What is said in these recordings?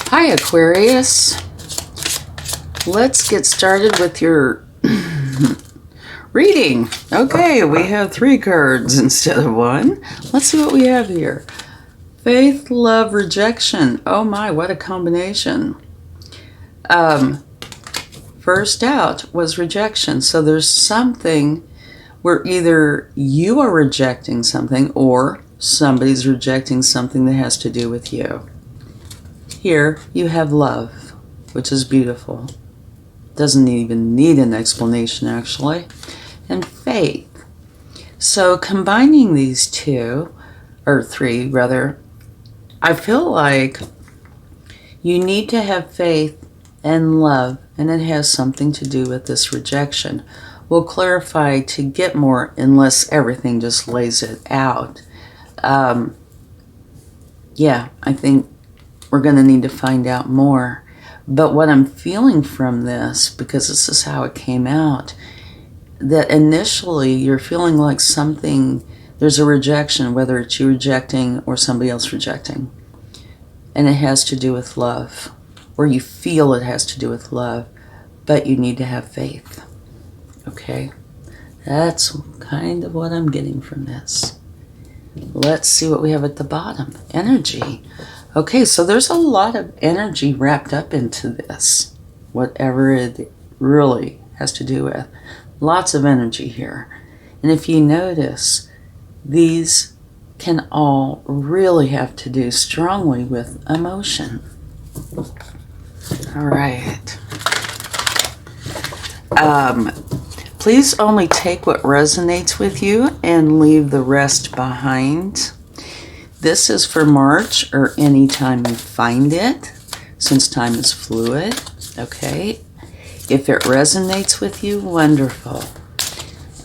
Hi, Aquarius. Let's get started with your reading. Okay, we have 3 cards instead of 1. Let's see what we have here. Faith, love, rejection. Oh my, what a combination. First out was rejection. So there's something where either you are rejecting something or somebody's rejecting something that has to do with you. Here you have love, which is beautiful. Doesn't even need an explanation, actually. And faith. So combining these 2, or 3 rather, I feel like you need to have faith and love, and it has something to do with this rejection. We'll clarify to get more unless everything just lays it out. Yeah, I think we're going to need to find out more. But what I'm feeling from this, because this is how it came out, that initially you're feeling like something, there's a rejection, whether it's you rejecting or somebody else rejecting. And it has to do with love, or you feel it has to do with love, but you need to have faith. Okay? That's kind of what I'm getting from this. Let's see what we have at the bottom. Energy. Okay, so there's a lot of energy wrapped up into this, whatever it really has to do with. Lots of energy here. And if you notice, these can all really have to do strongly with emotion. All right. Please only take what resonates with you and leave the rest behind. This is for March or any time you find it, since time is fluid, okay? If it resonates with you, wonderful.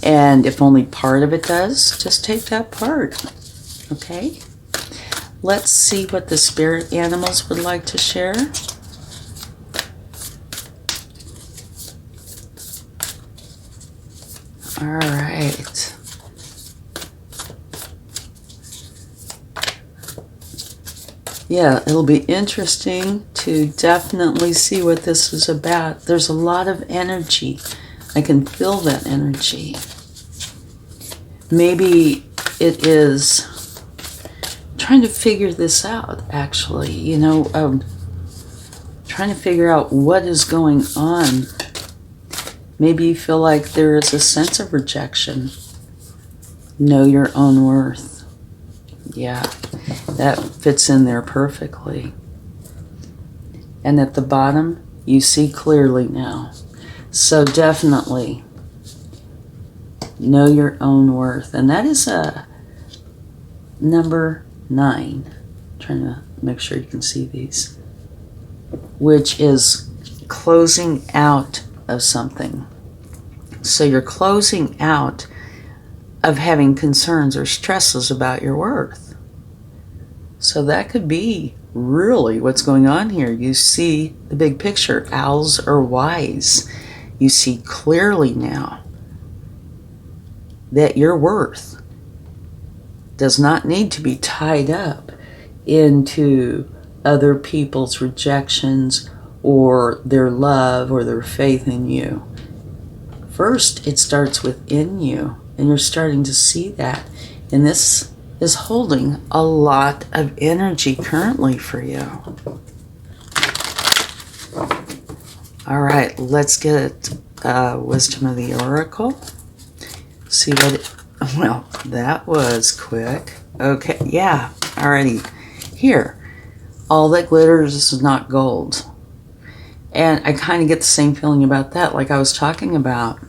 And if only part of it does, just take that part, okay? Let's see what the spirit animals would like to share. All right. Yeah, it'll be interesting to definitely see what this is about. There's a lot of energy. I can feel that energy. Maybe it is trying to figure this out, actually. You know, trying to figure out what is going on. Maybe you feel like there is a sense of rejection. Know your own worth. Yeah. That fits in there perfectly. And at the bottom, you see clearly now. So definitely know your own worth. And that is a number 9. I'm trying to make sure you can see these. Which is closing out of something. So you're closing out of having concerns or stresses about your worth. So that could be really what's going on here. You see the big picture. Owls are wise. You see clearly now that your worth does not need to be tied up into other people's rejections or their love or their faith in you. First, it starts within you, and you're starting to see that. And this is holding a lot of energy currently for you. All right, let's get Wisdom of the Oracle. See what it, well, that was quick. Okay, yeah, alrighty. Here, all that glitters is not gold. And I kind of get the same feeling about that, like I was talking about.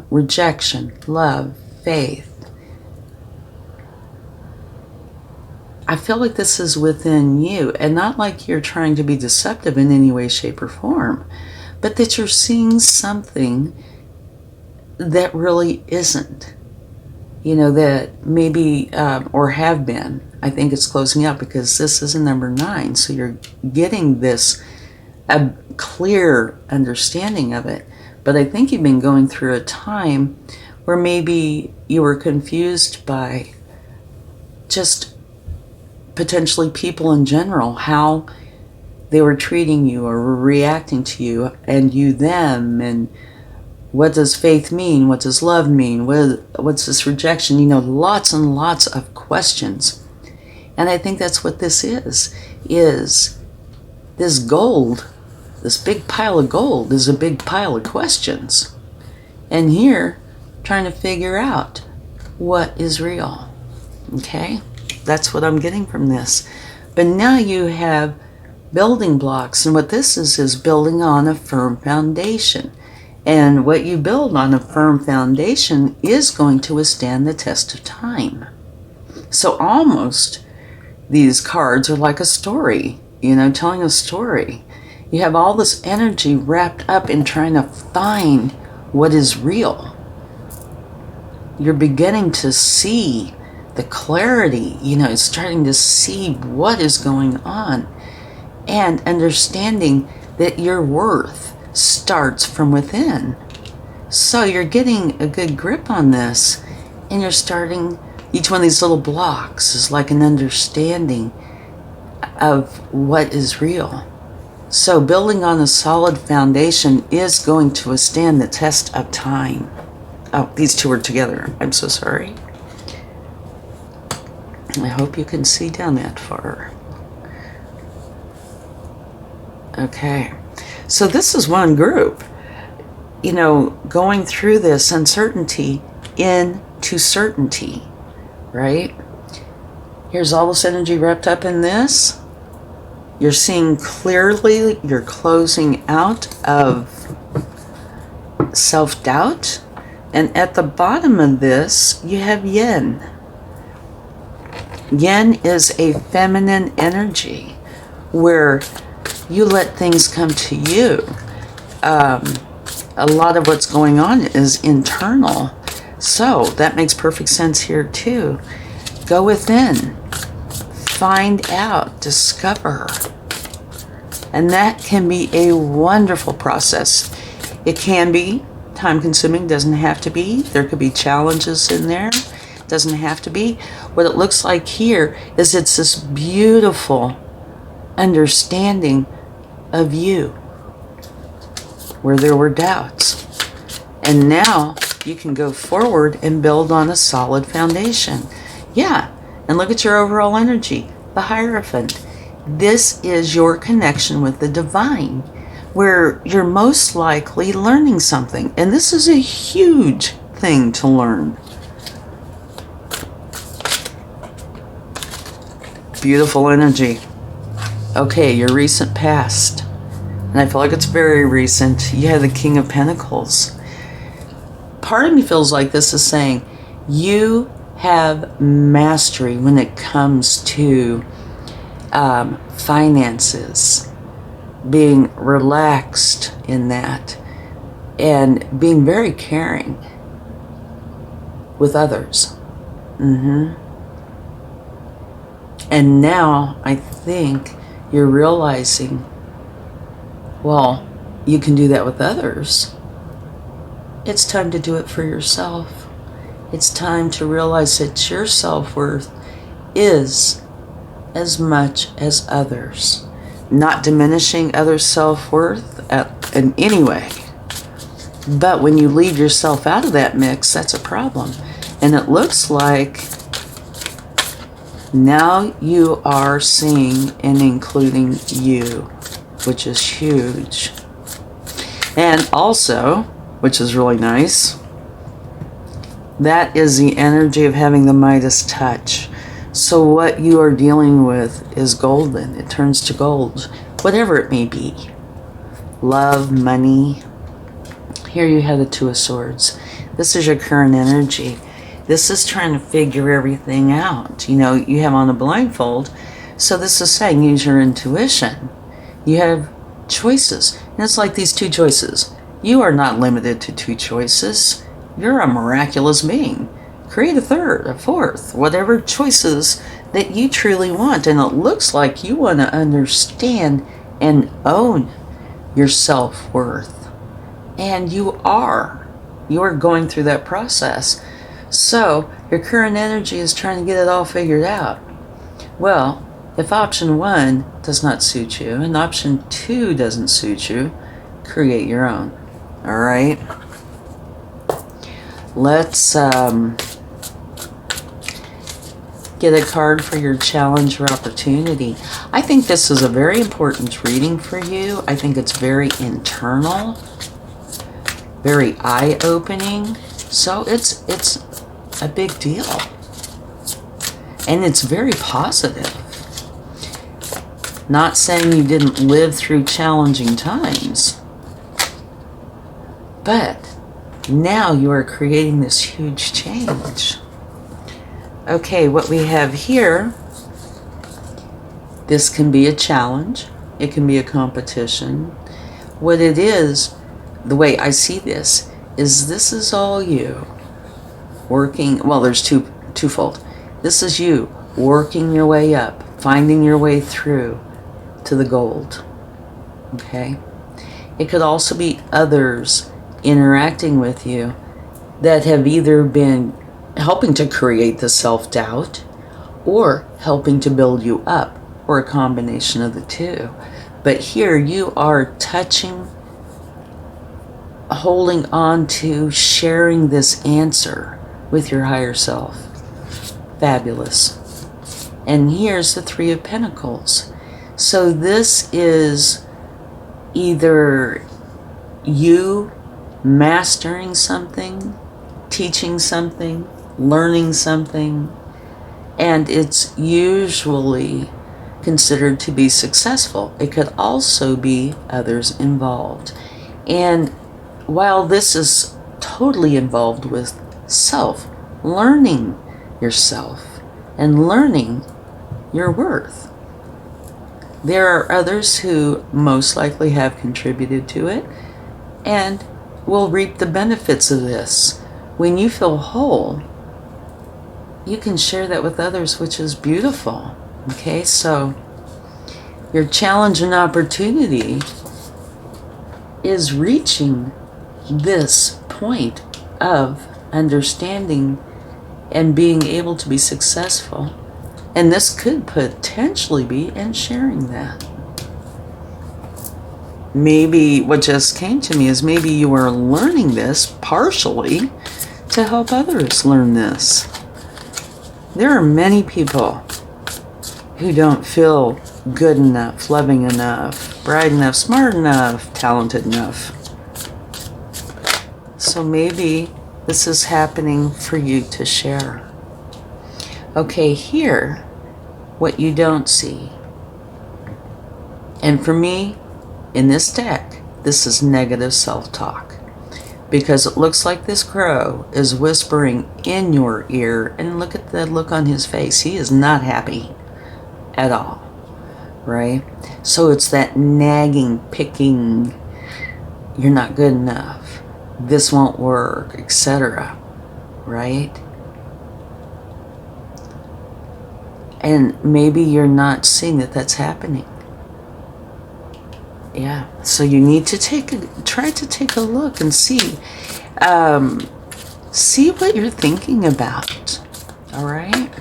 Rejection, love, faith. I feel like this is within you, and not like you're trying to be deceptive in any way, shape, or form, but that you're seeing something that really isn't. You know, that maybe, or have been. I think it's closing out because this is a number 9, so you're getting this, a clear understanding of it. But I think you've been going through a time where maybe you were confused by just potentially people in general, how they were treating you or were reacting to you, and you them, and what does faith mean? What does love mean? What's this rejection? You know, lots and lots of questions. And I think that's what this is this gold, this big pile of gold is a big pile of questions. And here, trying to figure out what is real. Okay? That's what I'm getting from this. But now you have building blocks, and what this is building on a firm foundation. And what you build on a firm foundation is going to withstand the test of time. So almost these cards are like a story, you know, telling a story. You have all this energy wrapped up in trying to find what is real. You're beginning to see the clarity, you know, starting to see what is going on, and understanding that your worth starts from within. So you're getting a good grip on this, and you're starting, each one of these little blocks is like an understanding of what is real. So building on a solid foundation is going to withstand the test of time. Oh, these two are together. I'm so sorry. I hope you can see down that far. Okay. So this is one group, you know, going through this uncertainty into certainty, right? Here's all this energy wrapped up in this. You're seeing clearly, you're closing out of self-doubt. And at the bottom of this, you have yin. Yin is a feminine energy where you let things come to you. A lot of what's going on is internal. So that makes perfect sense here too. Go within. Find out. Discover. And that can be a wonderful process. It can be time consuming, doesn't have to be. There could be challenges in there. Doesn't have to be. What it looks like here is it's this beautiful understanding of you where there were doubts. And now you can go forward and build on a solid foundation. Yeah, and look at your overall energy, the Hierophant. This is your connection with the divine, where you're most likely learning something. And this is a huge thing to learn. Beautiful energy. Okay, your recent past. And I feel like it's very recent. You have the King of Pentacles. Part of me feels like this is saying you have mastery when it comes to finances, being relaxed in that, and being very caring with others. And now I think you're realizing, well, you can do that with others. It's time to do it for yourself. It's time to realize that your self-worth is as much as others. Not diminishing others' self-worth in any way. But when you leave yourself out of that mix, that's a problem. And it looks like now you are seeing and including you, which is huge. And also, which is really nice, that is the energy of having the Midas touch. So what you are dealing with is golden. It turns to gold, whatever it may be. Love, money. Here you have the Two of Swords. This is your current energy. This is trying to figure everything out. You know, you have on a blindfold. So this is saying use your intuition. You have choices. And it's like these two choices. You are not limited to two choices. You're a miraculous being. Create a third, a fourth, whatever choices that you truly want. And it looks like you want to understand and own your self-worth. And you are. You are going through that process. So your current energy is trying to get it all figured out. Well, If option 1 does not suit you and option 2 doesn't suit you, create your own. All right? Let's get a card for your challenge or opportunity. I think this is a very important reading for you. I think it's very internal, very eye-opening. So it's a big deal. And it's very positive. Not saying you didn't live through challenging times, but now you are creating this huge change. Okay, what we have here, this can be a challenge. It can be a competition. What it is, the way I see this is all you working, well, there's twofold. This is you working your way up, finding your way through to the gold. Okay? It could also be others interacting with you that have either been helping to create the self-doubt or helping to build you up, or a combination of the two. But here you are touching, holding on to, sharing this answer with your higher self. Fabulous. And here's the Three of Pentacles. So this is either you mastering something, teaching something, learning something, and it's usually considered to be successful. It could also be others involved. And while this is totally involved with self, learning yourself and learning your worth, there are others who most likely have contributed to it and will reap the benefits of this. When you feel whole, you can share that with others, which is beautiful. Okay, so your challenge and opportunity is reaching this point of understanding and being able to be successful. And this could potentially be in sharing that. Maybe what just came to me is maybe you are learning this partially to help others learn this. There are many people who don't feel good enough, loving enough, bright enough, smart enough, talented enough. So maybe this is happening for you to share. Okay, here, what you don't see. And for me, in this deck, this is negative self-talk. Because it looks like this crow is whispering in your ear, and look at the look on his face. He is not happy at all, right? So it's that nagging, picking, you're not good enough, this won't work, etc., right? And maybe you're not seeing that that's happening. Yeah, so you need to try to take a look and see what you're thinking about. All right.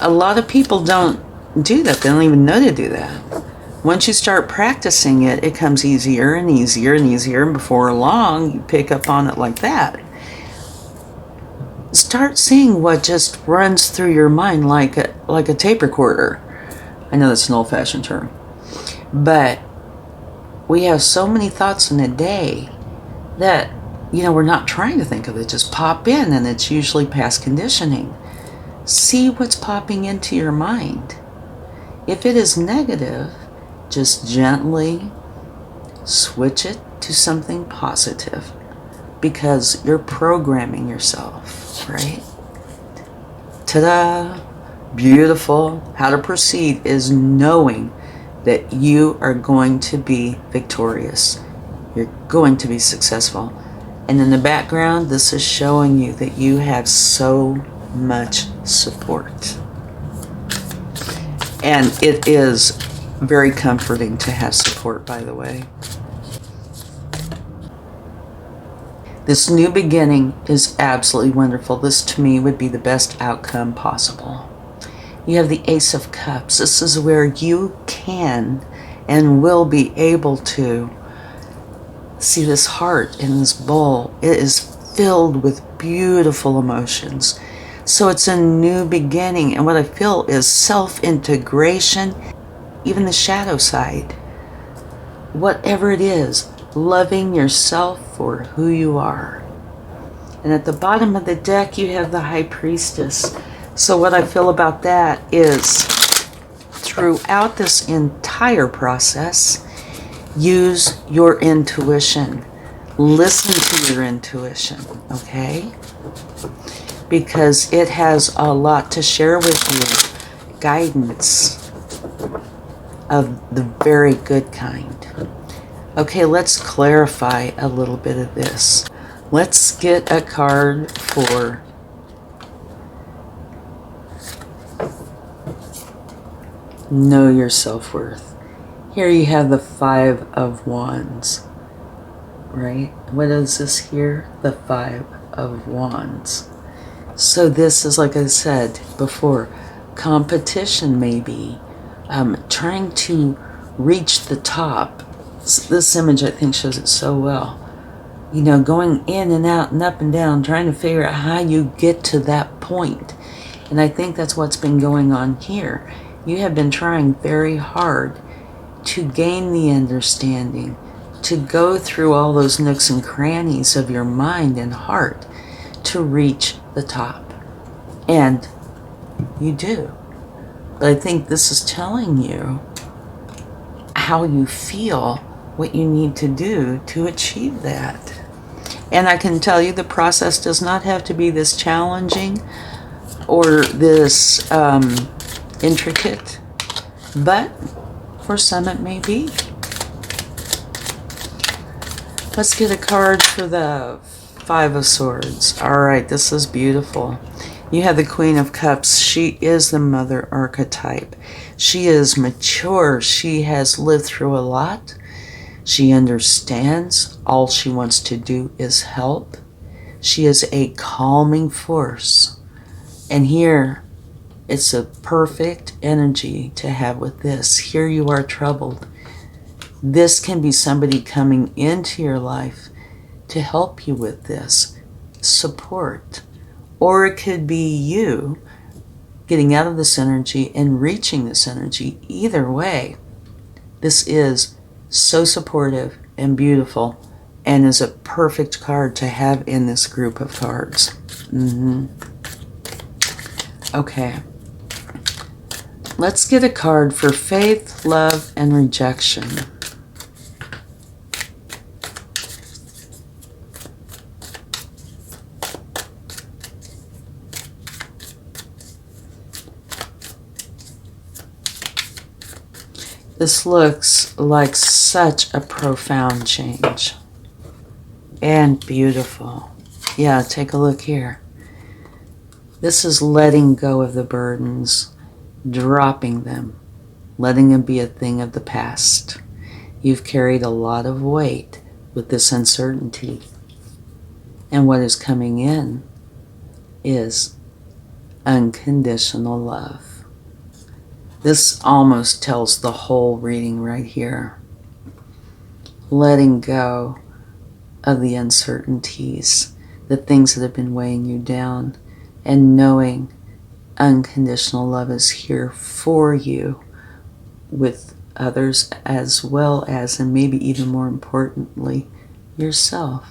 A lot of people don't do that. They don't even know to do that. Once you start practicing it, it comes easier and easier and easier. And before long, you pick up on it like that. Start seeing what just runs through your mind like a tape recorder. I know that's an old-fashioned term, but we have so many thoughts in a day that, we're not trying to think of it. Just pop in, and it's usually past conditioning. See what's popping into your mind. If it is negative, just gently switch it to something positive, because you're programming yourself, right? Ta-da! Beautiful. How to proceed is knowing that you are going to be victorious. You're going to be successful. And in the background, this is showing you that you have so much support. And it is very comforting to have support, by the way. This new beginning is absolutely wonderful. This, to me, would be the best outcome possible. You have the Ace of Cups. This is where you can and will be able to see this heart in this bowl. It is filled with beautiful emotions. So it's a new beginning. And what I feel is self-integration, even the shadow side. Whatever it is, loving yourself for who you are. And at the bottom of the deck, you have the High Priestess. So what I feel about that is throughout this entire process, use your intuition. Listen to your intuition, okay? Because it has a lot to share with you. Guidance of the very good kind. Okay, let's clarify a little bit of this. Let's get a card for know your self-worth. Here you have the Five of Wands, right? What is this here? The Five of Wands. So this is, like I said before, competition maybe, trying to reach the top. This image, I think, shows it so well. You know, going in and out and up and down, trying to figure out how you get to that point. And I think that's what's been going on here. You have been trying very hard to gain the understanding, to go through all those nooks and crannies of your mind and heart to reach the top. And you do. But I think this is telling you how you feel, what you need to do to achieve that. And I can tell you the process does not have to be this challenging or this intricate, but for some it may be. Let's get a card for the Five of Swords. All right, this is beautiful. You have the Queen of Cups. She is the mother archetype. She is mature. She has lived through a lot. She understands. All she wants to do is help. She is a calming force. And here, it's a perfect energy to have with this. Here you are troubled. This can be somebody coming into your life to help you with this. Support. Or it could be you getting out of this energy and reaching this energy. Either way, this is so supportive and beautiful and is a perfect card to have in this group of cards. Okay. Let's get a card for faith, love, and rejection. This looks like such a profound change. And beautiful. Yeah, take a look here. This is letting go of the burdens, dropping them, letting them be a thing of the past. You've carried a lot of weight with this uncertainty. And what is coming in is unconditional love. This almost tells the whole reading right here. Letting go of the uncertainties, the things that have been weighing you down, and knowing unconditional love is here for you with others as well as, and maybe even more importantly, yourself.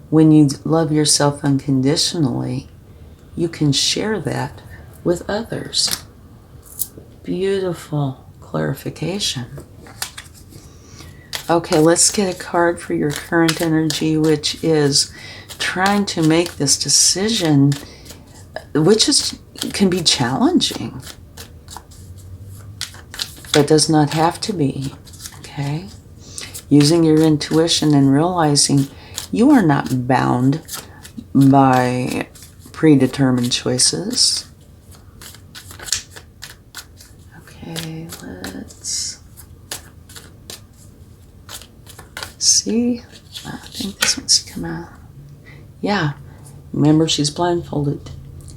When you love yourself unconditionally, you can share that with others. Beautiful clarification. Okay, let's get a card for your current energy, which is trying to make this decision, which can be challenging, but does not have to be. Okay? Using your intuition and realizing you are not bound by predetermined choices. Okay, let's see. I think this wants to come out. Yeah, remember she's blindfolded.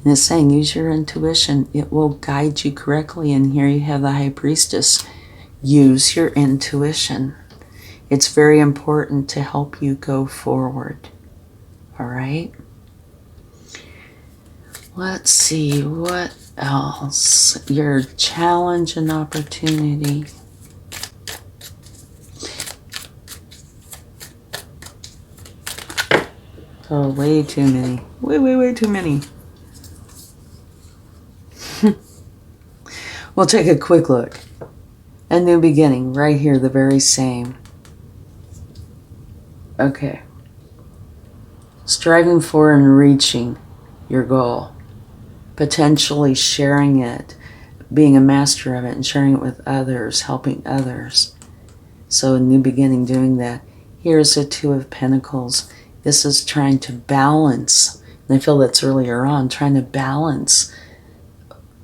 And it's saying use your intuition. It will guide you correctly. And here you have the High Priestess. Use your intuition. It's very important to help you go forward. All right? Let's see, what else? Your challenge and opportunity. Oh, way too many. Way too many. We'll take a quick look. A new beginning, right here, the very same. Okay. Striving for and reaching your goal. Potentially sharing it, being a master of it, and sharing it with others, helping others. So a new beginning, doing that. Here's a Two of Pentacles. This is trying to balance, and I feel that's earlier on, trying to balance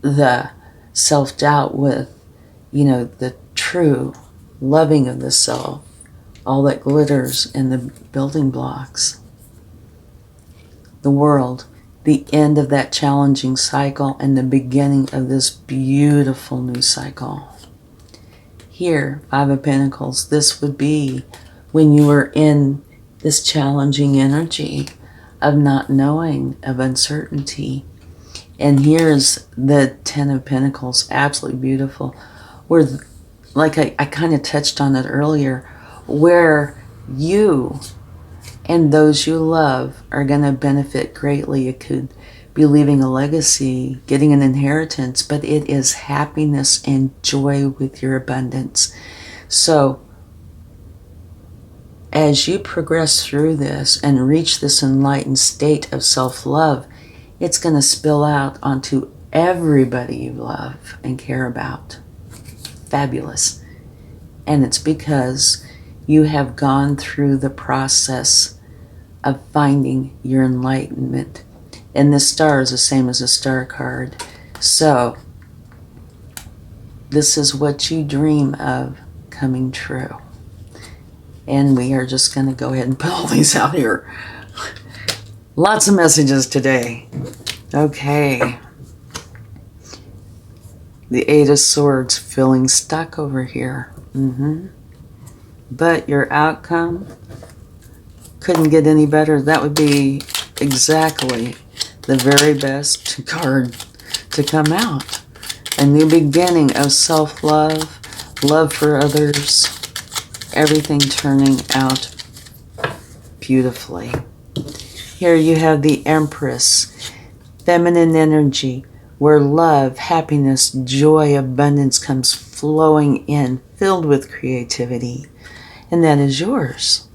the self-doubt with, the true loving of the self, all that glitters in the building blocks. The world, the end of that challenging cycle and the beginning of this beautiful new cycle. Here, Five of Pentacles, this would be when you were in this challenging energy of not knowing, of uncertainty. And here's the Ten of Pentacles, absolutely beautiful, where, like I kind of touched on it earlier, where you and those you love are going to benefit greatly. It could be leaving a legacy, getting an inheritance, but it is happiness and joy with your abundance. So as you progress through this and reach this enlightened state of self-love, it's going to spill out onto everybody you love and care about. Fabulous. And it's because you have gone through the process of finding your enlightenment. And this star is the same as a star card. So this is what you dream of coming true. And we are just going to go ahead and put all these out here. Lots of messages today. Okay. The Eight of Swords, feeling stuck over here. But your outcome couldn't get any better. That would be exactly the very best card to come out. A new beginning of self-love, love for others, everything turning out beautifully. Here you have the Empress, feminine energy, where love, happiness, joy, abundance comes flowing in, filled with creativity. And that is yours.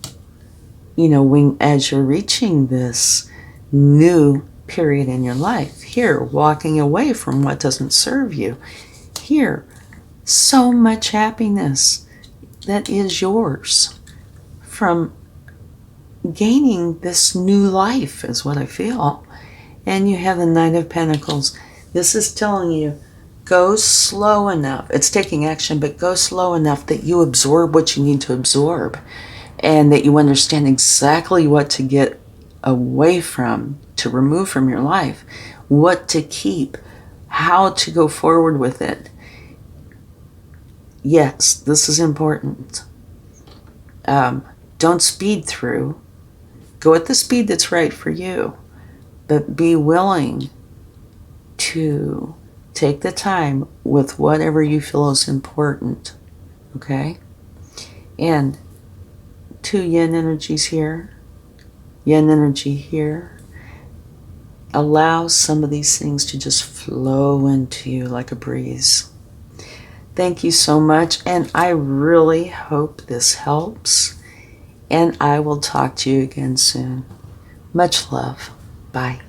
As you're reaching this new period in your life. Here, walking away from what doesn't serve you. Here, so much happiness that is yours from gaining this new life is what I feel. And you have the Knight of Pentacles. This is telling you, go slow enough. It's taking action, but go slow enough that you absorb what you need to absorb and that you understand exactly what to get away from, to remove from your life, what to keep, how to go forward with it. Yes, this is important. Don't speed through. Go at the speed that's right for you, but be willing to take the time with whatever you feel is important, okay? And 2 yin energies here, yin energy here. Allow some of these things to just flow into you like a breeze. Thank you so much, and I really hope this helps, and I will talk to you again soon. Much love. Bye.